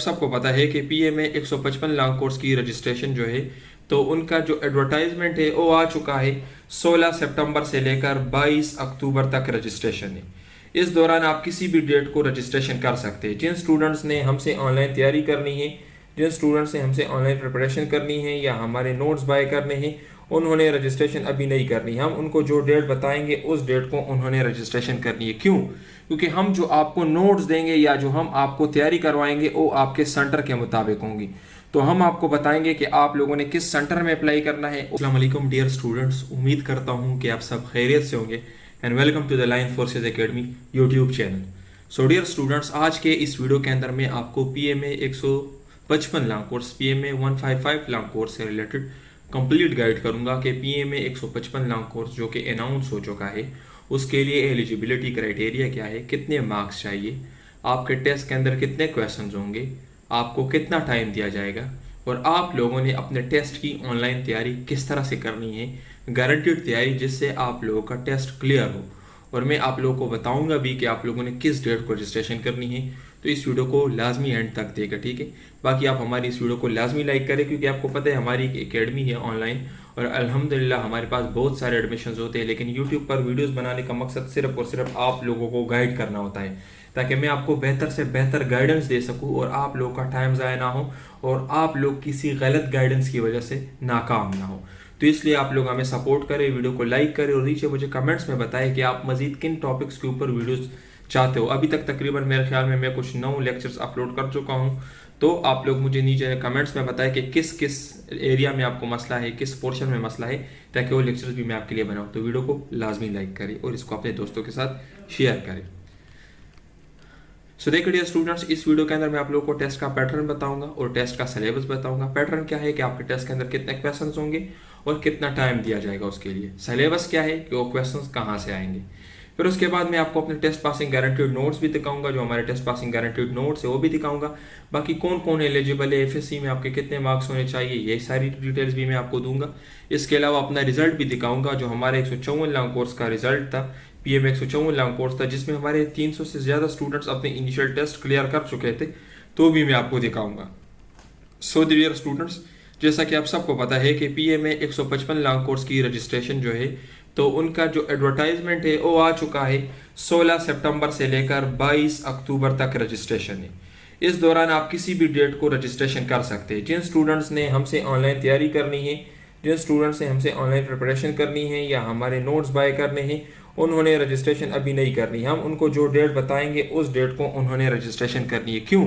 सबको पता है कि पीएमए 155 लाख कोर्स की रजिस्ट्रेशन जो है तो उनका जो एडवर्टाइजमेंट है वो आ चुका है। 16 सितंबर से लेकर 22 अक्टूबर तक रजिस्ट्रेशन है। इस दौरान आप किसी भी डेट को रजिस्ट्रेशन कर सकते हैं। जिन स्टूडेंट्स ने हमसे ऑनलाइन तैयारी करनी है, जिन स्टूडेंट्स ने हमसे ऑनलाइन प्रिपरेशन करनी है या हमारे नोट्स बाय करने हैं, उन्होंने रजिस्ट्रेशन अभी नहीं करनी। हम उनको जो डेट बताएंगे उस डेट को उन्होंने रजिस्ट्रेशन करनी है। क्यों? क्योंकि हम जो आपको नोट्स देंगे या जो हम आपको तैयारी करवाएंगे वो आपके सेंटर के मुताबिक होंगी। तो हम आपको बताएंगे कि आप लोगों ने किस सेंटर में अप्लाई करना है। अस्सलाम वालेकुम डियर स्टूडेंट्स, उम्मीद करता हूँ कि आप सब खैरियत से होंगे and welcome to the line forces academy YouTube channel. So dear students, आज के इस वीडियो के अंदर मैं आपको PMA 155 lakh course, PMA 155 lakh course से रिलेटेड कंप्लीट गाइड करूंगा कि पीएमए 155 लाख कोर्स जो कि अनाउंस हो चुका है उसके लिए एलिजिबिलिटी क्राइटेरिया क्या है, कितने मार्क्स चाहिए, आपके टेस्ट के अंदर कितने क्वेश्चंस होंगे, आपको कितना टाइम दिया जाएगा और आप लोगों ने अपने टेस्ट की ऑनलाइन तैयारी किस तरह से करनी है, गारंटीड तैयारी जिससे आप लोगों का टेस्ट क्लियर हो। और मैं आप लोगों को बताऊंगा भी कि आप लोगों ने किस डेट को रजिस्ट्रेशन करनी है। तो इस वीडियो को लाजमी एंड तक देगा, ठीक है। बाकी आप हमारी इस वीडियो को लाजमी लाइक करें क्योंकि आपको पता है हमारी एक एकेडमी है ऑनलाइन और अल्हम्दुलिल्लाह हमारे पास बहुत सारे एडमिशन होते हैं, लेकिन यूट्यूब पर वीडियोस बनाने का मकसद सिर्फ और सिर्फ आप लोगों को गाइड करना होता है ताकि मैं आपको बेहतर से बेहतर गाइडेंस दे सकूं और आप लोगों का टाइम ज़ाया ना हो और आप लोग किसी गलत गाइडेंस की वजह से नाकाम ना हो। तो इसलिए आप लोग हमें सपोर्ट करें, वीडियो को लाइक करें और नीचे मुझे कमेंट्स में बताएं कि आप मजीद किन टॉपिक्स के ऊपर वीडियोस चाहते हो। अभी तक तकरीबन मेरे ख्याल में मैं कुछ 9 लेक्चर्स अपलोड कर चुका हूँ। तो आप लोग मुझे नीचे कमेंट्स में बताएं कि किस किस एरिया में आपको मसला है, किस पोर्शन में मसला है, ताकि वो लेक्चर्स भी मैं आपके लिए बनाऊँ। तो वीडियो को लाजमी लाइक करें और इसको अपने दोस्तों के साथ शेयर करें। सो देखिए डियर स्टूडेंट्स, इस वीडियो के अंदर मैं आप लोगों को टेस्ट का पैटर्न बताऊंगा और टेस्ट का सिलेबस बताऊंगा। पैटर्न क्या है कि आपके टेस्ट के अंदर कितने क्वेश्चंस होंगे और कितना टाइम दिया जाएगा उसके लिए। सिलेबस क्या है कि वो क्वेश्चंस कहाँ से आएंगे। फिर उसके बाद मैं आपको अपने टेस्ट पासिंग गारंटीड नोट्स भी दिखाऊंगा, जो हमारे टेस्ट पासिंग गारंटीड नोट्स है वो भी दिखाऊंगा। बाकी कौन कौन एलिजिबल है, एफएससी में आपके कितने मार्क्स होने चाहिए, ये सारी डिटेल्स भी मैं आपको दूंगा। इसके अलावा अपना रिजल्ट भी दिखाऊंगा, जो हमारे 154 लाख कोर्स का रिजल्ट था, पीएमए 154 लाख कोर्स था, जिसमें हमारे 300 से ज़्यादा स्टूडेंट्स अपने इनिशियल टेस्ट क्लियर कर चुके थे, तो भी मैं आपको दिखाऊंगा। सो डियर स्टूडेंट्स, जैसा कि आप सबको पता है कि पीएमए 155 लाख कोर्स की रजिस्ट्रेशन जो है तो उनका जो एडवर्टाइजमेंट है वो आ चुका है। 16 सितंबर से लेकर 22 अक्टूबर तक रजिस्ट्रेशन है। इस दौरान आप किसी भी डेट को रजिस्ट्रेशन कर सकते हैं। जिन स्टूडेंट्स ने हमसे ऑनलाइन तैयारी करनी है, जिन स्टूडेंट्स ने हमसे ऑनलाइन प्रिपरेशन करनी है या हमारे नोट्स बाय करने हैं, उन्होंने रजिस्ट्रेशन अभी नहीं करनी। हम उनको जो डेट बताएंगे उस डेट को उन्होंने रजिस्ट्रेशन करनी है। क्यों?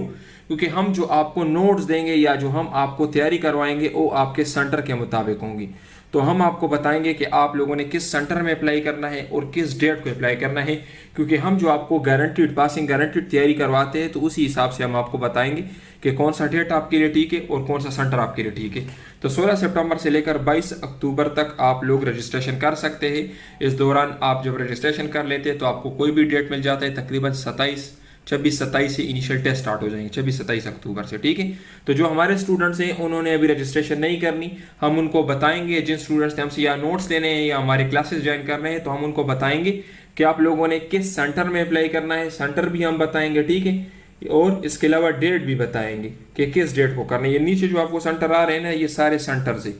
क्योंकि हम जो आपको नोट्स देंगे या जो हम आपको तैयारी करवाएंगे वो आपके सेंटर के मुताबिक होंगी। तो हम आपको बताएंगे कि आप लोगों ने किस सेंटर में अप्लाई करना है और किस डेट को अप्लाई करना है, क्योंकि हम जो आपको गारंटीड पासिंग गारंटीड तैयारी करवाते हैं तो उसी हिसाब से हम आपको बताएंगे कि कौन सा डेट आपके लिए ठीक है और कौन सा सेंटर आपके लिए ठीक है। तो 16 सितंबर से लेकर 22 अक्टूबर तक आप लोग रजिस्ट्रेशन कर सकते हैं। इस दौरान आप जब रजिस्ट्रेशन कर लेते हैं तो आपको कोई भी डेट मिल जाता है, तकरीबन 26-27 से इनिशियल टेस्ट स्टार्ट हो जाएंगे, 26-27 अक्टूबर से, ठीक है। तो जो हमारे स्टूडेंट्स हैं उन्होंने अभी रजिस्ट्रेशन नहीं करनी, हम उनको बताएंगे। जिन स्टूडेंट्स ने हमसे या नोट्स लेने हैं या हमारे क्लासेस ज्वाइन करने हैं तो हम उनको बताएंगे कि आप लोगों ने किस सेंटर में अप्लाई करना है, सेंटर भी हम बताएंगे, ठीक है। और इसके अलावा डेट भी बताएंगे कि किस डेट को करना है। ये नीचे जो आपको सेंटर आ रहे हैं ना, ये सारे सेंटर्स है,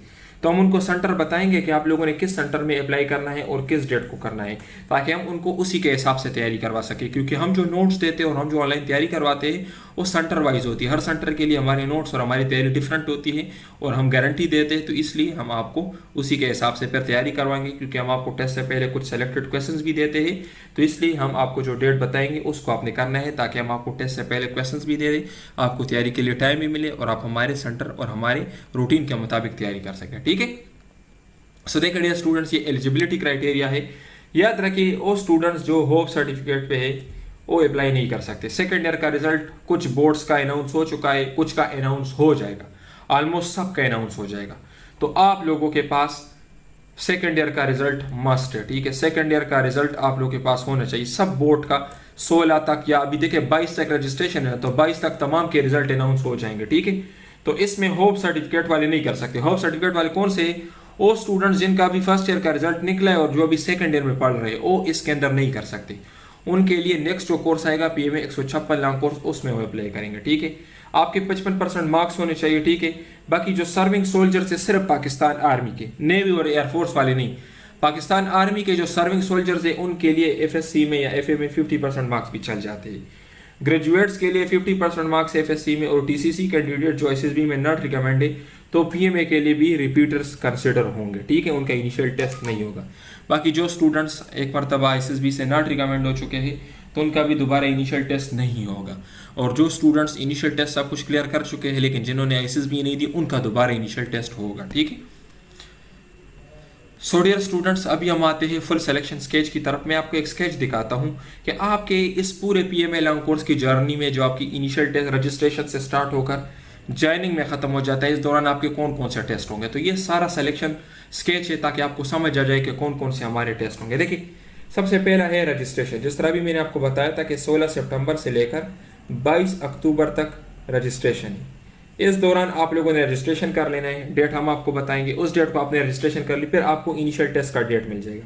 तो हम उनको सेंटर बताएंगे कि आप लोगों ने किस सेंटर में अप्लाई करना है और किस डेट को करना है, ताकि हम उनको उसी के हिसाब से तैयारी करवा सके। क्योंकि हम जो नोट्स देते हैं और हम जो ऑनलाइन तैयारी करवाते हैं वो सेंटर वाइज होती है। हर सेंटर के लिए हमारे नोट्स और हमारी तैयारी डिफरेंट होती है और हम गारंटी देते हैं, तो इसलिए हम आपको उसी के हिसाब से फिर तैयारी करवाएंगे। क्योंकि हम आपको टेस्ट से पहले कुछ सेलेक्टेड क्वेश्चन भी देते हैं, तो इसलिए हम आपको जो डेट बताएंगे उसको आपने करना है, ताकि हम आपको टेस्ट से पहले क्वेश्चन भी दे दें, आपको तैयारी के लिए टाइम भी मिले और आप हमारे सेंटर और हमारे रूटीन के मुताबिक तैयारी कर सकें, ठीक है। सो देखिए डियर स्टूडेंट्स, ये एलिजिबिलिटी क्राइटेरिया है। याद रखिए वो स्टूडेंट्स जो होप सर्टिफिकेट पे है वो अप्लाई नहीं कर सकते। सेकेंड ईयर का रिजल्ट कुछ बोर्ड्स का अनाउंस हो चुका है, कुछ का अनाउंस हो जाएगा, ऑलमोस्ट सब का अनाउंस हो जाएगा। तो आप लोगों के पास सेकेंड ईयर का रिजल्ट मस्ट है, ठीक है। सेकेंड ईयर का रिजल्ट आप लोगों के पास होना चाहिए सब बोर्ड का। 16 तक या अभी देखिए 22 तक रजिस्ट्रेशन है, तो 22 तक तमाम के रिजल्ट अनाउंस हो जाएंगे, ठीक है। तो इसमें होप सर्टिफिकेट वाले नहीं कर सकते। होप सर्टिफिकेट वाले कौन से? वो स्टूडेंट्स जिनका अभी फर्स्ट ईयर का रिजल्ट निकला है और जो अभी सेकंड ईयर में पढ़ रहे हैं वो इसके अंदर नहीं कर सकते। उनके लिए नेक्स्ट जो कोर्स आएगा पीएमए 156 लाख कोर्स, उसमें वो अप्लाई करेंगे, ठीक है। आपके 55% मार्क्स होने चाहिए, ठीक है। बाकी जो सर्विंग सोल्जर्स है सिर्फ पाकिस्तान आर्मी के, नेवी और एयरफोर्स वाले नहीं, पाकिस्तान आर्मी के जो सर्विंग सोल्जर्स है उनके लिए एफएससी में या एफए में 50% मार्क्स भी चल जाते हैं। ग्रेजुएट्स के लिए 50% मार्क्स एफएससी में, और टीसीसी कैंडिडेट जो एसएसबी में नॉट रिकमेंड है तो पीएमए के लिए भी रिपीटर्स कंसिडर होंगे, ठीक है, उनका इनिशियल टेस्ट नहीं होगा। बाकी जो स्टूडेंट्स एक मरतबा एसएसबी से नॉट रिकमेंड हो चुके हैं तो उनका भी दोबारा इनिशियल टेस्ट नहीं होगा, और जो स्टूडेंट्स इनिशियल टेस्ट सब कुछ क्लियर कर चुके हैं लेकिन जिन्होंने एसएसबी नहीं दी उनका दोबारा इनिशियल टेस्ट होगा, ठीक है। सो डियर स्टूडेंट्स, अभी हम आते हैं फुल सिलेक्शन स्केच की तरफ। मैं आपको एक स्केच दिखाता हूं कि आपके इस पूरे पीएमए लॉन्ग कोर्स की जर्नी में जो आपकी इनिशियल टेस्ट रजिस्ट्रेशन से स्टार्ट होकर ज्वाइनिंग में ख़त्म हो जाता है, इस दौरान आपके कौन कौन से टेस्ट होंगे। तो ये सारा सिलेक्शन स्केच है ताकि आपको समझ आ जाए कि कौन कौन से हमारे टेस्ट होंगे। देखिए, सबसे पहला है रजिस्ट्रेशन। जिस तरह भी मैंने आपको बताया था कि 16 सितंबर से लेकर 22 अक्टूबर तक रजिस्ट्रेशन है। इस दौरान आप लोगों ने रजिस्ट्रेशन कर लेना है। डेट हम आपको बताएंगे, उस डेट को आपने रजिस्ट्रेशन कर ली, फिर आपको इनिशियल टेस्ट का डेट मिल जाएगा।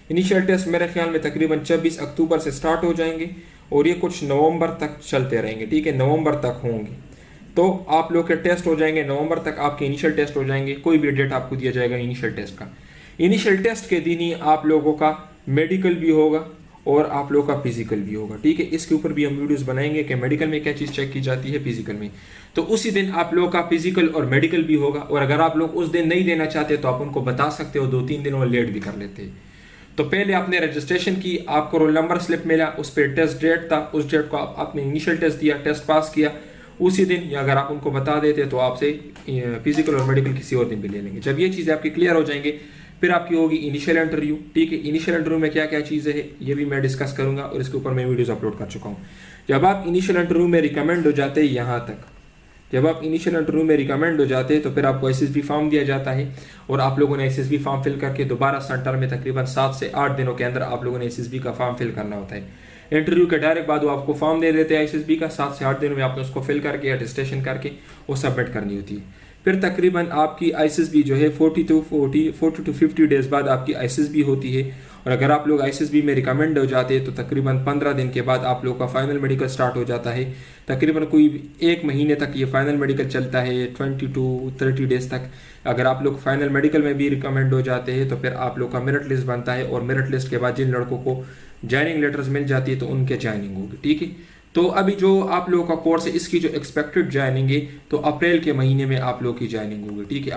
इनिशियल टेस्ट मेरे ख्याल में तकरीबन 26 अक्टूबर से स्टार्ट हो जाएंगे और ये कुछ नवंबर तक चलते रहेंगे, ठीक है, नवंबर तक होंगे। तो आप लोग के टेस्ट हो जाएंगे नवंबर तक, आपके इनिशियल टेस्ट हो जाएंगे। कोई भी डेट आपको दिया जाएगा इनिशियल टेस्ट का। इनिशियल टेस्ट के दिन ही आप लोगों का मेडिकल भी होगा और आप लोगों का फिजिकल भी होगा, ठीक है। इसके ऊपर भी हम वीडियोस बनाएंगे कि मेडिकल में क्या चीज़ चेक की जाती है, फिजिकल में। तो उसी दिन आप लोगों का फिजिकल और मेडिकल भी होगा, और अगर आप लोग उस दिन नहीं देना चाहते तो आप उनको बता सकते हो, 2-3 दिन वो लेट भी कर लेते हैं। तो पहले आपने रजिस्ट्रेशन की, आपको रोल नंबर स्लिप मिला, उस पर टेस्ट डेट था, उस डेट को आपने इनिशियल टेस्ट दिया, टेस्ट पास किया उसी दिन, या अगर आप उनको बता देते तो आपसे फिजिकल और मेडिकल किसी और दिन भी ले लेंगे। जब ये चीज़ें आपकी क्लियर हो जाएंगे फिर आपकी होगी इनिशियल इंटरव्यू, ठीक है। इनिशियल इंटरव्यू में क्या क्या चीज़ें हैं ये भी मैं डिस्कस करूंगा और इसके ऊपर मैं वीडियोस अपलोड कर चुका हूँ। जब आप इनिशियल इंटरव्यू में रिकमेंड हो जाते हैं, यहाँ तक जब आप इनिशियल इंटरव्यू में रिकमेंड हो जाते हैं तो फिर आपको एसएसबी फॉर्म दिया जाता है, और आप लोगों ने एसएसबी फॉर्म फिल करके दोबारा सेंटर में तकरीबन 7 से 8 दिनों के अंदर आप लोगों ने एसएसबी का फॉर्म फिल करना होता है। इंटरव्यू के डायरेक्ट बाद वो आपको फॉर्म दे देते हैं एसएसबी का, 7 से 8 दिनों में आपने उसको फिल करके अटेस्टेशन करके वो सबमिट करनी होती है। फिर तकरीबन आपकी आईएसएसबी जो है 40 टू 50 डेज बाद आपकी आईएसएसबी होती है, और अगर आप लोग आईएसएसबी में रिकमेंड हो जाते हैं तो तकरीबन 15 दिन के बाद आप लोग का फाइनल मेडिकल स्टार्ट हो जाता है। तकरीबन कोई 1 महीने तक ये फाइनल मेडिकल चलता है, 20 टू 30 डेज तक। अगर आप लोग फाइनल मेडिकल में भी रिकमेंड हो जाते हैं तो फिर आप लोग का मेरिट लिस्ट बनता है, और मेरिट लिस्ट के बाद जिन लड़कों को ज्वाइनिंग लेटर्स मिल जाती है तो उनके ज्वाइनिंग होगी, ठीक है। तो अभी जो आप लोगों का कोर्स है इसकी जो एक्सपेक्टेड ज्वाइनिंग है तो अप्रैल के महीने में आप लोगों की ज्वाइनिंग होगी, ठीक है।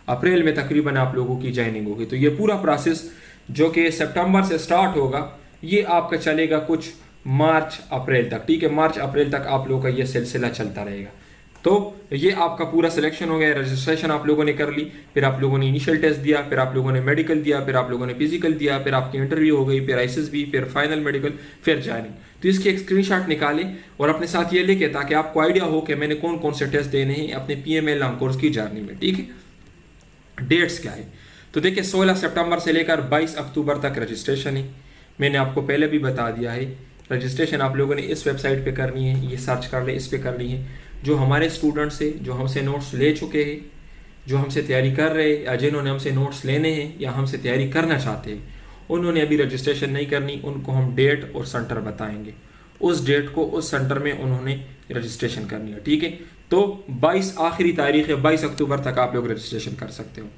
अप्रैल में तकरीबन आप लोगों की ज्वाइनिंग होगी। तो ये पूरा प्रोसेस जो कि सितंबर से स्टार्ट होगा ये आपका चलेगा कुछ मार्च अप्रैल तक, ठीक है। मार्च अप्रैल तक आप लोगों का ये सिलसिला चलता रहेगा। तो ये आपका पूरा सिलेक्शन हो गया, रजिस्ट्रेशन आप लोगों ने कर ली, फिर आप लोगों ने इनिशियल टेस्ट दिया, फिर आप लोगों ने मेडिकल दिया, फिर आप लोगों ने फिजिकल दिया, फिर आपकी इंटरव्यू हो गई, फिर आईएसएसबी, फिर फाइनल मेडिकल, फिर ज्वाइनिंग। तो इसकी एक स्क्रीनशॉट निकालें और अपने साथ ये लेके, ताकि आपको आइडिया हो कि मैंने कौन कौन से टेस्ट देने हैं अपने पीएमए लॉन्ग कोर्स की जर्नी में, ठीक है। डेट्स क्या है तो देखिए, 16 सितंबर से लेकर 22 अक्टूबर तक रजिस्ट्रेशन है। मैंने आपको पहले भी बता दिया है, रजिस्ट्रेशन आप लोगों ने इस वेबसाइट पे करनी है, ये सर्च कर ले, इस पे करनी है। जो हमारे स्टूडेंट्स हैं जो हमसे नोट्स ले चुके हैं, जो हमसे तैयारी कर रहे हैं, या जिन्होंने हमसे नोट्स लेने हैं या हमसे तैयारी करना चाहते हैं, उन्होंने अभी रजिस्ट्रेशन नहीं करनी, उनको हम डेट और सेंटर बताएंगे। उस डेट को उस सेंटर में उन्होंने रजिस्ट्रेशन करनी है, ठीक है। तो 22 आखिरी तारीख है, 22 अक्टूबर तक आप लोग रजिस्ट्रेशन कर सकते हो।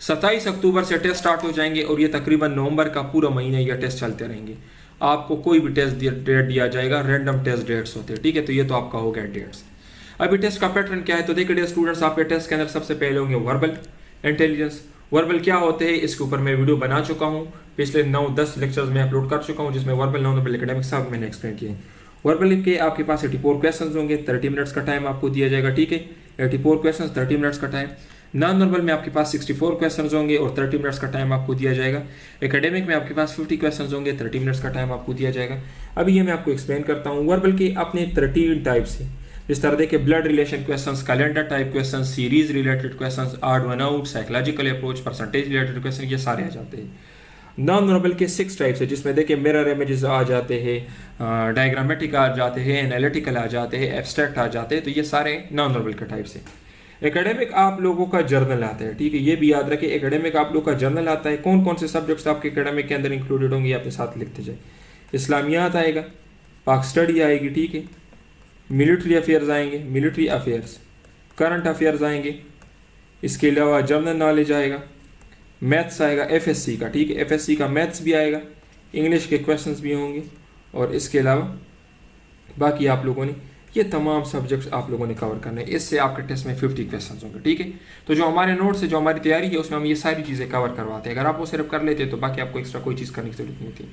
27 अक्टूबर से टेस्ट स्टार्ट हो जाएंगे और ये तकरीबन नवंबर का पूरा महीना ये टेस्ट चलते रहेंगे। आपको कोई भी टेस्ट डेट दिया जाएगा, रैंडम टेस्ट डेट्स होते हैं, ठीक है। तो ये तो आपका हो गया डेट्स। अभी टेस्ट का पैटर्न क्या है तो देखिए स्टूडेंट्स, आपके टेस्ट के अंदर सबसे पहले होंगे वर्बल इंटेलिजेंस। वर्बल क्या होते हैं इसके ऊपर मैं वीडियो बना चुका हूँ, पिछले 9-10 लेक्चर्स में अपलोड कर चुका हूँ, जिसमें वर्बल नॉन वर्बल एकेडमिक सब मैंने एक्सप्लेन किए। वर्बल के आपके पास 84 क्वेश्चन होंगे, 30 मिनट्स का टाइम आपको दिया जाएगा, ठीक है। 84 क्वेश्चन, 30 मिनट्स का टाइम। नॉन वर्बल में आपके पास 64 क्वेश्चन होंगे और 30 मिनट्स का टाइम आपको दिया जाएगा। एकेडमिक में आपके पास 50 क्वेश्चन होंगे, 30 मिनट्स का टाइम आपको दिया जाएगा। अभी ये मैं आपको एक्सप्लेन करता हूँ। वर्बल के अपने 13 टाइप्स हैं, जिस तरह देखिए blood relation questions, calendar type questions, series related questions, odd one out, psychological approach, percentage related question, ये सारे आ जाते हैं। नॉन वर्बल के 6 टाइप्स है, जिसमें देखिए मिरर इमेजेस आ जाते हैं, डायग्रामेटिक आ जाते हैं, एनालिटिकल आ जाते हैं, एब्स्ट्रैक्ट आ जाते हैं। तो ये सारे नॉन वर्बल के टाइप्स हैं। एकेडमिक आप लोगों का जर्नल आता है, ठीक है। ये भी याद रखें, एकेडमिक आप लोगों का जर्नल आता है। कौन कौन से सब्जेक्ट्स आपके एकेडमिक के अंदर इंक्लूडेड होंगे, अपने साथ लिखते जाए। इस्लामियात आएगा, पाक स्टडी आएगी, ठीक है। मिलिट्री अफेयर्स आएंगे, मिलिट्री अफेयर्स, करंट अफेयर्स आएंगे, इसके अलावा जनरल नॉलेज आएगा, मैथ्स आएगा एफएससी का, ठीक है, एफएससी का मैथ्स भी आएगा, इंग्लिश के क्वेश्चंस भी होंगे, और इसके अलावा बाकी आप लोगों ने ये तमाम सब्जेक्ट्स आप लोगों ने कवर करने हैं। इससे आपके टेस्ट में 50 क्वेश्चन होंगे, ठीक है। तो जो हमारे नोट्स है, जो हमारी तैयारी है, उसमें हम ये सारी चीज़ें कवर करवाते हैं। अगर आप वो सिर्फ कर लेते तो बाकी आपको एक्स्ट्रा कोई चीज़ करने की जरूरत नहीं थी।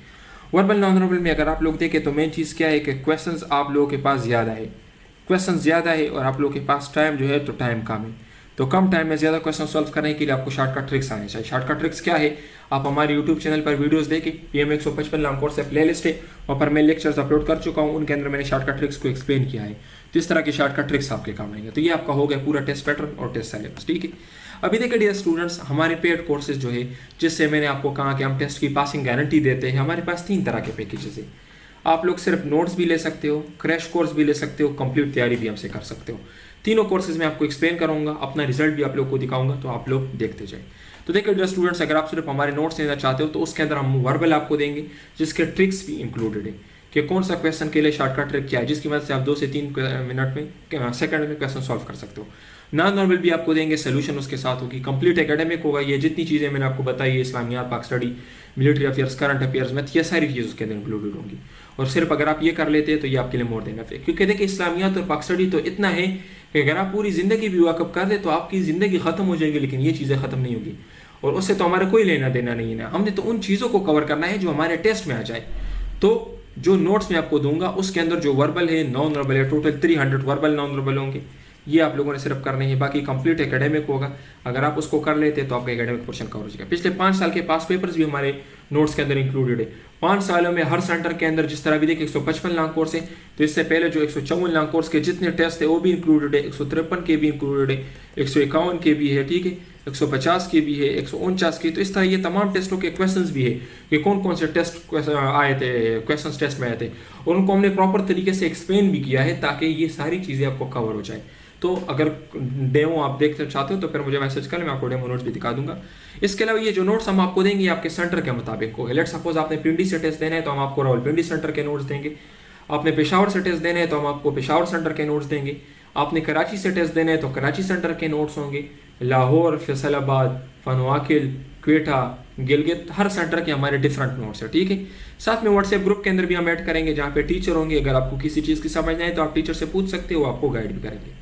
वर्बल नॉन वर्बल में अगर आप लोग देखें तो मेन चीज़ क्या है कि क्वेश्चंस आप लोगों के पास ज़्यादा है, क्वेश्चन ज़्यादा है, और आप लोगों के पास टाइम जो है तो टाइम कम है। तो कम टाइम में ज़्यादा क्वेश्चन सॉल्व करने के लिए आपको शॉर्टकट ट्रिक्स आने चाहिए। शॉर्टकट ट्रिक्स क्या है, आप हमारे यूट्यूब चैनल पर वीडियोस देखें, PM 155 लॉन्ग कोर्स से प्लेलिस्ट है, वहाँ पर मैं लेक्चर्स अपलोड कर चुका हूँ, उनके अंदर मैंने शॉर्टकट ट्रिक्स को एक्सप्लेन किया है। तो इस तरह की शॉर्टकट ट्रिक्स आपके काम आएंगे। तो ये आपका हो गया पूरा टेस्ट पैटर्न और टेस्ट सिलेबस, ठीक है। अभी देखिए डियर स्टूडेंट्स, हमारे पेड कोर्सेज जो है, जिससे मैंने आपको कहा कि हम टेस्ट की पासिंग गारंटी देते हैं, हमारे पास 3 तरह के पैकेजेस है। आप लोग सिर्फ नोट्स भी ले सकते हो, क्रैश कोर्स भी ले सकते हो, कंप्लीट तैयारी भी हमसे कर सकते हो। तीनों कोर्सेज में आपको एक्सप्लेन करूंगा, अपना रिजल्ट भी आप लोग को दिखाऊंगा, तो आप लोग देखते जाए। तो देखिए डियर स्टूडेंट्स, अगर आप सिर्फ हमारे नोट्स लेना चाहते हो तो उसके अंदर हम वर्बल आपको देंगे, जिसके ट्रिक्स भी इंक्लूडेड है कि कौन सा क्वेश्चन के लिए शॉर्टकट ट्रिक क्या है, जिसकी मदद से आप 2 से 3 मिनट में, सेकंड में क्वेश्चन सॉल्व कर सकते हो। नॉन नॉर्मल भी आपको देंगे, सोल्यूशन उसके साथ होगी, कंप्लीट एकेडमिक होगा। ये जितनी चीज़ें मैंने आपको बताई है, इस्लामियात, पाक study, military affairs, current affairs, math, ये सारी चीज़ उसके अंदर इंक्लूडेड होंगी। और सिर्फ अगर आप ये कर लेते हैं तो ये आपके लिए मोर देन इनफ है, क्योंकि देखिए इस्लामियात और पाक स्टडी तो इतना है कि अगर आप पूरी ज़िंदगी भी वाकफ कर दे तो आपकी ज़िंदगी ख़त्म हो जाएगी, लेकिन ये चीज़ें ख़त्म नहीं होगी, और उससे तो हमारा कोई लेना देना नहीं है ना। हमने तो उन चीज़ों को कवर करना है जो हमारे टेस्ट में आ जाए। तो जो नोट्स मैं आपको दूंगा उसके अंदर जो वर्बल है, नॉन वर्बल है, टोटल 300 वर्बल नॉन वर्बल होंगे, ये आप लोगों ने सिर्फ करने हैं। बाकी कंप्लीट एकेडमिक होगा, अगर आप उसको कर लेते तो आपका एकेडमिक पोर्शन कवर हो जाएगा। पिछले 5 साल के पास पेपर्स भी हमारे नोट्स के अंदर इंक्लूडेड है। 5 सालों में हर सेंटर के अंदर जिस तरह भी देखिए 155 लॉन्ग कोर्स है, तो इससे पहले जो 154 लॉन्ग कोर्स के जितने टेस्ट है वो भी इंक्लूडेड है, 153 के भी इंक्लूडेड है, 151 के भी है, ठीक है, 150 के भी है, 149 के। तो इस तरह ये तमाम टेस्टों के क्वेश्चंस भी है कि कौन कौन से टेस्ट आए थे, क्वेश्चंस टेस्ट में आए थे, और उनको हमने प्रॉपर तरीके से एक्सप्लेन भी किया है ताकि ये सारी चीज़ें आपको कवर हो जाए। तो अगर डेमो आप देखना चाहते हो तो फिर मुझे मैसेज करें, मैं आपको डेमो नोट्स भी दिखा दूंगा। इसके अलावा ये जो नोट्स हम आपको देंगे आपके सेंटर के मुताबिक हो। लेट सपोज आपने पिंडी से टेस्ट देना है तो हम आपको रावलपिंडी सेंटर के नोट्स देंगे, आपने पेशावर से टेस्ट देने हैं तो हम आपको पेशावर सेंटर के नोट्स देंगे, आपने कराची से टेस्ट देने हैं तो कराची सेंटर के नोट्स होंगे, लाहौर, फैसलाबाद, फनवाकिल, क्वेटा, गिलगित, हर सेंटर के हमारे डिफरेंट नोट्स है, ठीक है। साथ में व्हाट्सएप ग्रुप के अंदर भी हम ऐड करेंगे जहाँ पे टीचर होंगे, अगर आपको किसी चीज़ की समझ नहीं आए तो आप टीचर से पूछ सकते हो, आपको गाइड भी करेंगे।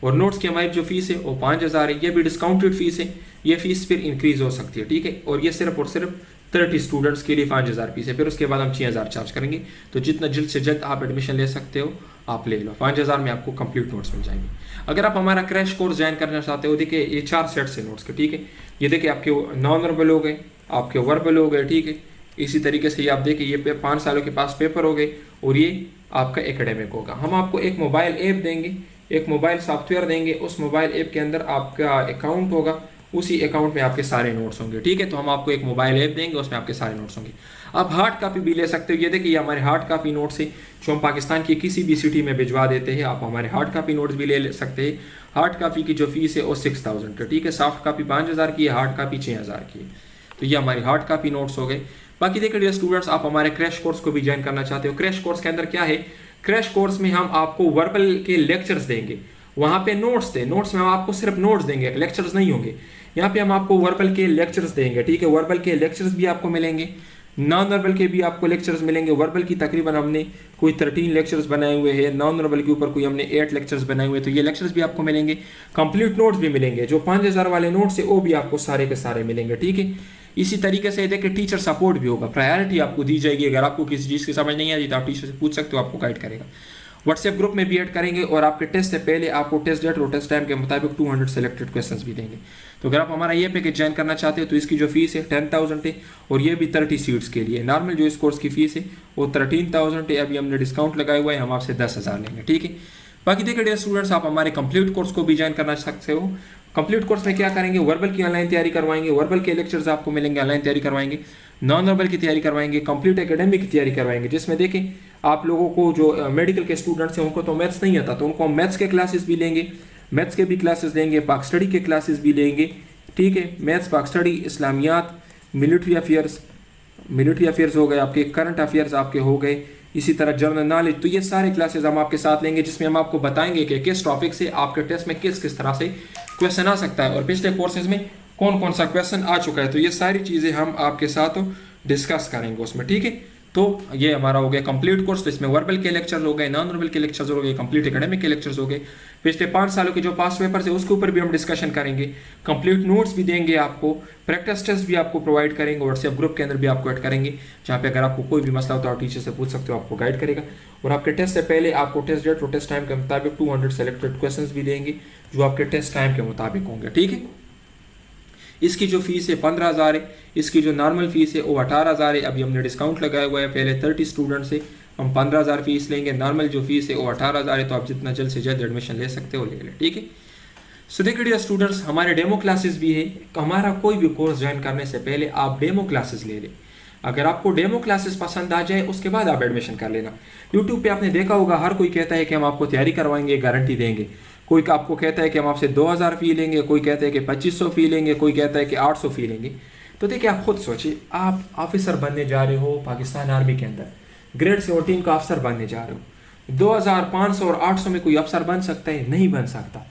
और नोट्स की हमारी जो फीस है वो 5000 है, ये भी डिस्काउंटेड फीस है, ये फीस फिर इंक्रीज हो सकती है, ठीक है। और ये सिर्फ और सिर्फ 30 स्टूडेंट्स के लिए 5000 फीस है, फिर उसके बाद हम 6000 चार्ज करेंगे। तो जितना जल्द से जल्द आप एडमिशन ले सकते हो आप ले लो, 5000 में आपको कंप्लीट नोट्स मिल जाएंगे। अगर आप हमारा क्रैश कोर्स ज्वाइन करना चाहते हो, देखिए ये 4 सेट्स है नोट्स के, ठीक है। ये देखिए आपके नॉन वर्बल हो गए, आपके वर्बल हो गए, ठीक है। इसी तरीके से ये आप देखिए ये 5 सालों के पास पेपर हो गए, और ये आपका एकेडमिक होगा। हम आपको एक मोबाइल ऐप देंगे, एक मोबाइल सॉफ्टवेयर देंगे, उस मोबाइल ऐप के अंदर आपका अकाउंट होगा, उसी अकाउंट में आपके सारे नोट्स होंगे, ठीक है। तो हम आपको एक मोबाइल ऐप देंगे, उसमें आपके सारे नोट्स होंगे। आप हार्ड कॉपी भी ले सकते हो, ये देखिए ये हमारे हार्ड कॉपी नोट्स है जो हम पाकिस्तान की किसी भी सिटी में भिजवा देते हैं। आप हमारे हार्ड कॉपी नोट्स भी ले सकते हैं। हार्ड कॉपी की जो फीस है वो 6000 का, ठीक है। सॉफ्ट कॉपी 5000 की है, हार्ड कॉपी 6000 की है। तो ये हमारी हार्ड कॉपी नोट्स हो गए। बाकी देखिए डियर स्टूडेंट्स, आप हमारे क्रैश कोर्स को भी ज्वाइन करना चाहते हो। क्रैश कोर्स के अंदर क्या है, क्रैश कोर्स में हम आपको वर्बल के लेक्चर्स देंगे, वहाँ पे नोट्स थे, नोट्स में हम आपको सिर्फ नोट्स देंगे, लेक्चर्स नहीं होंगे। यहाँ पे हम आपको वर्बल के लेक्चर्स देंगे, ठीक है। वर्बल के लेक्चर्स भी आपको मिलेंगे, नॉन वर्बल के भी आपको लेक्चर्स मिलेंगे। वर्बल की तकरीबन हमने कोई 13 लेक्चर्स बनाए हुए हैं, नॉन वर्बल के ऊपर कोई हमने 8 लेक्चर्स बनाए हुए हैं, तो ये लेक्चर्स भी आपको मिलेंगे। कंप्लीट नोट्स भी मिलेंगे, जो 5000 वाले नोट्स है वो भी आपको सारे के सारे मिलेंगे, ठीक है। इसी तरीके से देखिए टीचर सपोर्ट भी होगा, प्रायोरिटी आपको दी जाएगी। अगर आपको किसी चीज़ की समझ नहीं आती तो आप टीचर से पूछ सकते हो, आपको गाइड करेगा। व्हाट्सएप ग्रुप में भी ऐड करेंगे, और आपके टेस्ट से पहले आपको टेस्ट डेट और टेस्ट टाइम के मुताबिक 200 सेलेक्टेड क्वेश्चंस भी देंगे। तो अगर आप हमारा ये पैकेज ज्वाइन करना चाहते हो तो इसकी जो फीस है 10000 है, और ये भी 30 सीट्स के लिए। नॉर्मल जो इस कोर्स की फीस है वो 13000 है, अभी हमने डिस्काउंट लगाया हुआ है, हम आपसे 10000 लेंगे, ठीक है। बाकी देखिए डियर स्टूडेंट्स, आप हमारे कंप्लीट कोर्स को भी ज्वाइन करना सकते हो। कंप्लीट कोर्स में क्या करेंगे, वर्बल की ऑनलाइन तैयारी करवाएंगे, वर्बल के लेक्चर्स आपको मिलेंगे, ऑनलाइन तैयारी करवाएंगे, नॉन वर्बल की तैयारी करवाएंगे, कंप्लीट एकेडमिक की तैयारी करवाएंगे, जिसमें देखें आप लोगों को जो मेडिकल के स्टूडेंट्स हैं उनको तो मैथ्स नहीं आता, तो उनको हम मैथ्स के क्लासेस भी लेंगे, मैथ्स के भी क्लासेस लेंगे, पाक स्टडी के क्लासेस भी लेंगे, ठीक है। मैथ्स, पाक स्टडी, इस्लामियात, मिलिट्री अफेयर्स हो गए आपके, करंट अफेयर्स आपके हो गए, इसी तरह जनरल नॉलेज। तो ये सारे क्लासेस हम आपके साथ लेंगे जिसमें हम आपको बताएंगे कि किस टॉपिक से आपके टेस्ट में किस किस तरह से क्वेश्चन आ सकता है और पिछले कोर्सेज में कौन कौन सा क्वेश्चन आ चुका है। तो ये सारी चीज़ें हम आपके साथ डिस्कस करेंगे उसमें, ठीक है। तो ये हमारा हो गया कंप्लीट कोर्स। तो इसमें वर्बल के लेक्चर हो गए, नॉन वर्बल के लेक्चर्स हो गए, कंप्लीट एकेडमिक के लेक्चर्स हो गए, पिछले 5 सालों के जो पास पेपर्स है उसके ऊपर भी हम डिस्कशन करेंगे, कंप्लीट नोट्स भी देंगे आपको, प्रैक्टिस टेस्ट भी आपको प्रोवाइड करेंगे, व्हाट्सएप ग्रुप के अंदर भी आपको ऐड करेंगे, जहाँ पे अगर आपको कोई भी मसला होता है आप टीचर से पूछ सकते हो, आपको गाइड करेगा। और आपके टेस्ट से पहले आपको टेस्ट डेट और टेस्ट टाइम के मुताबिक 200 सेलेक्टेड क्वेश्चन भी देंगे जो आपके टेस्ट टाइम के मुताबिक होंगे, ठीक है। इसकी जो फीस है 15,000 है, इसकी जो नॉर्मल फीस है वो 18,000 है। अभी हमने डिस्काउंट लगाया हुआ है, पहले 30 स्टूडेंट से हम 15,000 फीस लेंगे, नॉर्मल जो फीस है वो 18,000 है। तो आप जितना जल्द से जल्द एडमिशन ले सकते हो ले लें, ठीक है। सो देखिए डियर स्टूडेंट्स, हमारे डेमो क्लासेस भी है। हमारा कोई भी कोर्स ज्वाइन करने से पहले आप डेमो क्लासेस ले लें। अगर आपको डेमो क्लासेस पसंद आ जाए उसके बाद आप एडमिशन कर लेना। यूट्यूब पे आपने देखा होगा हर कोई कहता है कि हम आपको तैयारी करवाएंगे, गारंटी देंगे। कोई आपको कहता है कि हम आपसे 2,000 फी लेंगे, कोई कहता है कि 2,500 फी लेंगे, कोई कहता है कि 800 फी लेंगे। तो देखिए आप खुद सोचिए, आप ऑफिसर बनने जा रहे हो पाकिस्तान आर्मी के अंदर, ग्रेड 17 का अफसर बनने जा रहे हो। 2,500 और 800 में कोई अफसर बन सकता है? नहीं बन सकता।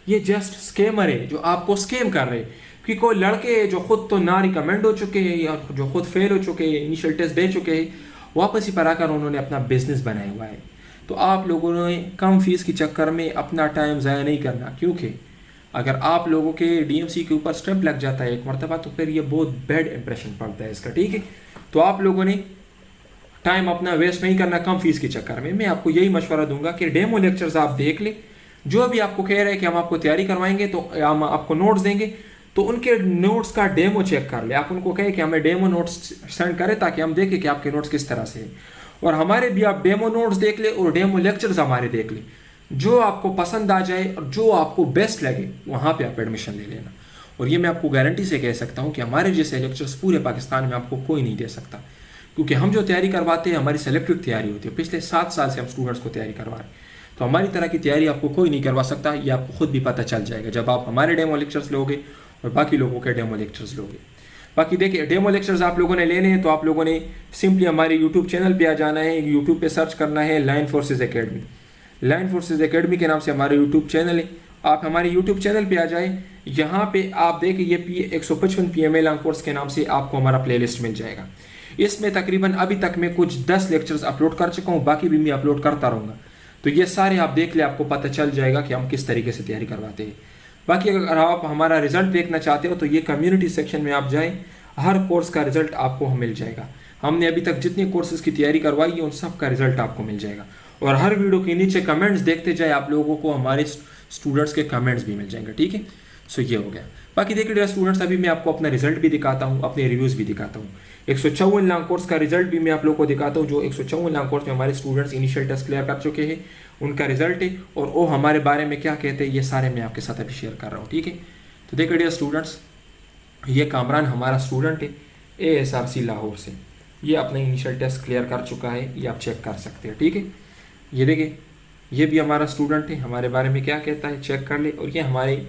ये जस्ट स्कैमर है जो आपको स्कैम कर रहे हैं। कि कोई लड़के जो खुद तो ना रिकमेंड हो चुके हैं या जो खुद फेल हो चुके हैं, इनिशियल टेस्ट दे चुके हैं, वापस ही पर आकर उन्होंने अपना बिजनेस बनाया हुआ है। तो आप लोगों ने कम फीस के चक्कर में अपना टाइम ज़ाया नहीं करना, क्योंकि अगर आप लोगों के डीएमसी के ऊपर स्टैंप लग जाता है एक मरतबा तो फिर ये बहुत बैड इंप्रेशन पड़ता है इसका, ठीक है। तो आप लोगों ने टाइम अपना वेस्ट नहीं करना कम फीस के चक्कर में। मैं आपको यही मशवरा दूंगा कि डेमो लेक्चर्स आप देख लें। जो भी आपको कह रहे हैं कि हम आपको तैयारी करवाएंगे तो हम आपको नोट्स देंगे, तो उनके नोट्स का डेमो चेक कर ले। आप उनको कहें कि हमें डेमो नोट्स सेंड करें ताकि हम देखें कि आपके नोट्स किस तरह से हैं। और हमारे भी आप डेमो नोट्स देख ले और डेमो लेक्चर्स हमारे देख ले। जो आपको पसंद आ जाए और जो आपको बेस्ट लगे वहाँ पे आप एडमिशन ले लेना। और ये मैं आपको गारंटी से कह सकता हूँ कि हमारे जैसे लेक्चर्स पूरे पाकिस्तान में आपको कोई नहीं दे सकता, क्योंकि हम जो तैयारी करवाते हैं हमारी सेलेक्टिव तैयारी होती है। पिछले 7 साल से हम स्टूडेंट्स को तैयारी करवा रहे हैं, तो हमारी तरह की तैयारी आपको कोई नहीं करवा सकता। ये आपको खुद भी पता चल जाएगा जब आप हमारे डेमो लेक्चर्स लोगे और बाकी लोगों के डेमो लेक्चर्स लोगे। बाकी देखिए डेमो लेक्चर्स आप लोगों ने लेने हैं तो आप लोगों ने सिंपली हमारे यूट्यूब चैनल पे आ जाना है। यूट्यूब पे सर्च करना है line forces academy. Line forces academy के नाम से हमारा यूट्यूब चैनल है। आप हमारे यूट्यूब चैनल पे आ जाए, यहाँ पे आप देखिए ये 155 PMA कोर्स के नाम से आपको हमारा प्लेलिस्ट मिल जाएगा। इसमें तकरीबन अभी तक मैं कुछ 10 लेक्चर्स अपलोड कर चुका हूँ, बाकी भी मैं अपलोड करता रहूँगा। तो ये सारे आप देख ले, आपको पता चल जाएगा कि हम किस तरीके से तैयारी करवाते हैं। बाकी अगर आप हमारा रिजल्ट देखना चाहते हो तो ये कम्युनिटी सेक्शन में आप जाएं, हर कोर्स का रिजल्ट आपको मिल जाएगा। हमने अभी तक जितने कोर्सेज की तैयारी करवाई है उन सब का रिजल्ट आपको मिल जाएगा। और हर वीडियो के नीचे कमेंट्स देखते जाए, आप लोगों को हमारे स्टूडेंट्स के कमेंट्स भी मिल जाएंगे, ठीक है। सो ये हो गया। बाकी देखिए स्टूडेंट्स, अभी मैं आपको अपना रिजल्ट भी दिखाता हूँ, अपने रिव्यूज़ भी दिखाता हूँ। 154 लाख कोर्स का रिजल्ट भी मैं आप लोगों को दिखाता हूँ। जो 154 लाख कोर्स में हमारे स्टूडेंट्स इनिशियल टेस्ट क्लियर कर चुके हैं उनका रिजल्ट है, और वो हमारे बारे में क्या कहते हैं ये सारे मैं आपके साथ अभी शेयर कर रहा हूँ, ठीक है। तो देखिए डियर स्टूडेंट्स, ये कामरान हमारा स्टूडेंट है ASRC लाहौर से। ये अपना इनिशियल टेस्ट क्लियर कर चुका है, ये आप चेक कर सकते हैं, ठीक है। ये देखिए ये भी हमारा स्टूडेंट है, हमारे बारे में क्या कहता है चेक कर ले। और ये हमारे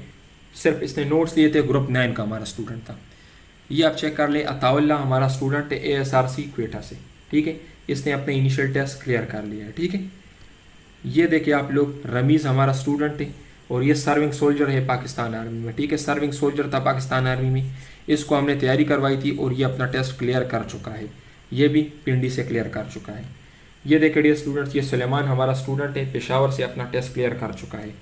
सिर्फ इसने नोट्स लिए थे, ग्रुप 9 का हमारा स्टूडेंट था। ये आप चेक कर ले। अताउल्ला हमारा स्टूडेंट है ASRC क्वेटा से, ठीक है। इसने अपने इनिशियल टेस्ट क्लियर कर लिया है, ठीक है। ये देखिए आप लोग, रमीज़ हमारा स्टूडेंट है और ये सर्विंग सोल्जर है पाकिस्तान आर्मी में, ठीक है। सर्विंग सोल्जर था पाकिस्तान आर्मी में, इसको हमने तैयारी करवाई थी और ये अपना टेस्ट क्लियर कर चुका है। ये भी पिंडी से क्लियर कर चुका है। ये देखिए डियर स्टूडेंट्स, ये सुलेमान हमारा स्टूडेंट है, पेशावर से अपना टेस्ट क्लियर कर चुका है।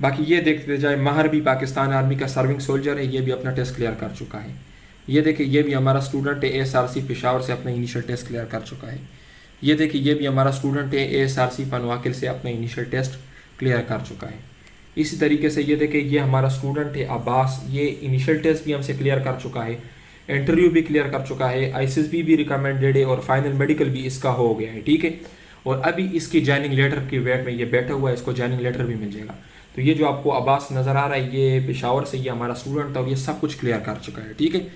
बाकी ये देखते जाए, महर भी पाकिस्तान आर्मी का सर्विंग सोल्जर है, ये भी अपना टेस्ट क्लियर कर चुका है। ये देखिए ये भी हमारा स्टूडेंट है ASRC पेशावर से अपना इनिशियल टेस्ट क्लियर कर चुका है। ये देखिए ये भी हमारा स्टूडेंट है ASRC पनवाकिल से अपना इनिशियल टेस्ट क्लियर कर चुका है। इसी तरीके से ये देखिए ये हमारा स्टूडेंट है अब्बास, ये इनिशियल टेस्ट भी हमसे क्लियर कर चुका है, इंटरव्यू भी क्लियर कर चुका है, ISSB भी रिकमेंडेड है और फाइनल मेडिकल भी इसका हो गया है, ठीक है। और अभी इसकी जॉइनिंग लेटर की वेट में ये बैठा हुआ है, इसको जॉइनिंग लेटर भी मिल जाएगा। तो ये जो आपको अब्बास नज़र आ रहा है ये पेशावर से, ये हमारा स्टूडेंट था और ये सब कुछ क्लियर कर चुका है, ठीक है।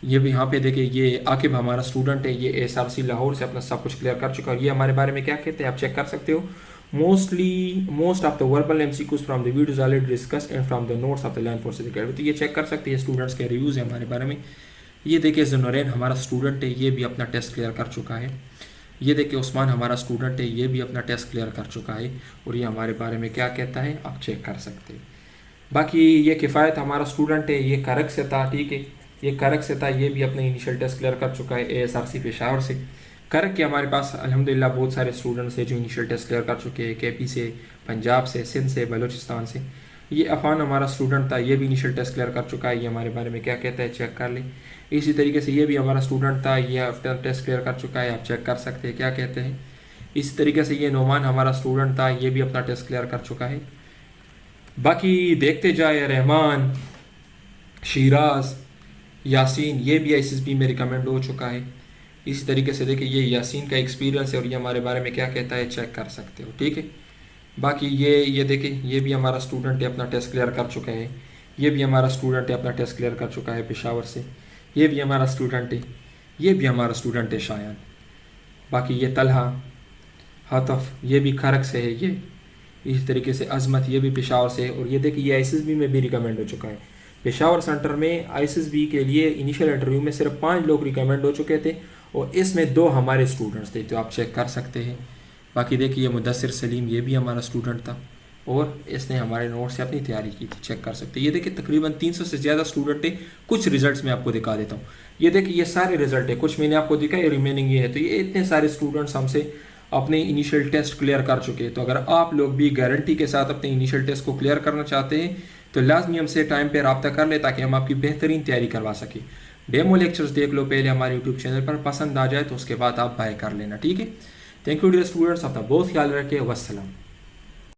ये भी यहाँ पे देखिए ये आकिब हमारा स्टूडेंट है, ये ASRC लाहौर से अपना सब कुछ क्लियर कर चुका है। ये हमारे बारे में क्या कहते हैं आप चेक कर सकते हो। Most of the verbal MCQs from the videos already discussed and from the notes of the line forces academy. तो ये चेक कर सकते हैं, स्टूडेंट्स के रिव्यूज़ है हमारे बारे में। ये देखिए ज़ुनूरैन हमारा स्टूडेंट है, ये भी अपना टेस्ट क्लियर कर चुका है। ये देखिए उस्मान हमारा स्टूडेंट है, ये भी अपना टेस्ट क्लियर कर चुका है और ये हमारे बारे में क्या कहता है आप चेक कर सकते हैं। बाकी ये किफ़ायत हमारा स्टूडेंट है, ये करक से था, ठीक है, ये करक से था, ये भी अपने इनिशियल टेस्ट क्लियर कर चुका है ASRC पेशावर से। करक के हमारे पास अल्हम्दुलिल्लाह बहुत सारे स्टूडेंट्स हैं जो इनिशियल टेस्ट क्लियर कर चुके हैं, KP से, पंजाब से, सिंध से, बलूचिस्तान से। ये अफान हमारा स्टूडेंट था, ये भी इनिशियल टेस्ट क्लियर कर चुका है, ये हमारे बारे में क्या कहता है चेक कर ले। इसी तरीके से ये भी हमारा स्टूडेंट था, ये अपना टेस्ट क्लियर कर चुका है, आप चेक कर सकते हैं क्या कहते हैं। इसी तरीके से ये नोमान हमारा स्टूडेंट था, ये भी अपना टेस्ट क्लियर कर चुका है। बाकी देखते जाए रहमान, शिराज, यासीन, ये भी SSB में रिकमेंड हो चुका है। इसी तरीके से देखिए ये यासीन का एक्सपीरियंस है और ये हमारे बारे में क्या कहता है चेक कर सकते हो, ठीक है। बाकी ये देखिए ये भी हमारा स्टूडेंट है, अपना टेस्ट क्लियर कर चुका है। ये भी हमारा स्टूडेंट है, अपना टेस्ट क्लियर कर चुका है पेशावर से। ये भी हमारा स्टूडेंट है, ये भी हमारा स्टूडेंट है शायान। बाकी ये तलहा, हतफ, ये भी खरक से है ये। इसी तरीके से अजमत, ये भी पेशावर से है। और ये देखिए ये ISSB में भी रिकमेंड हो चुका है। पेशावर सेंटर में ISSB के लिए इनिशियल इंटरव्यू में सिर्फ 5 लोग रिकमेंड हो चुके थे और इसमें 2 हमारे स्टूडेंट्स थे, तो आप चेक कर सकते हैं। बाकी देखिए मुदस्सिर सलीम, ये भी हमारा स्टूडेंट था और इसने हमारे नोट से अपनी तैयारी की थी, चेक कर सकते हैं। ये देखिए तकरीबन 300 से ज़्यादा स्टूडेंट है। कुछ रिजल्ट्स मैं आपको दिखा देता हूँ। ये देखिए ये सारे रिजल्ट है, कुछ मैंने आपको दिखाया, रिमेनिंग ये है। तो ये इतने सारे स्टूडेंट्स हमसे अपने इनिशियल टेस्ट क्लियर कर चुके हैं। तो अगर आप लोग भी गारंटी के साथ अपने इनिशियल टेस्ट को क्लियर करना चाहते हैं तो लाजमी हमसे टाइम पे रब्ता कर ले ताकि हम आपकी बेहतरीन तैयारी करवा सकें। डेमो लेक्चर्स देख लो पहले हमारे यूट्यूब चैनल पर, पसंद आ जाए तो उसके बाद आप बाय कर लेना, ठीक है। थैंक यू डियर स्टूडेंट्स, अपना बहुत ख्याल रखें। वस्सलाम।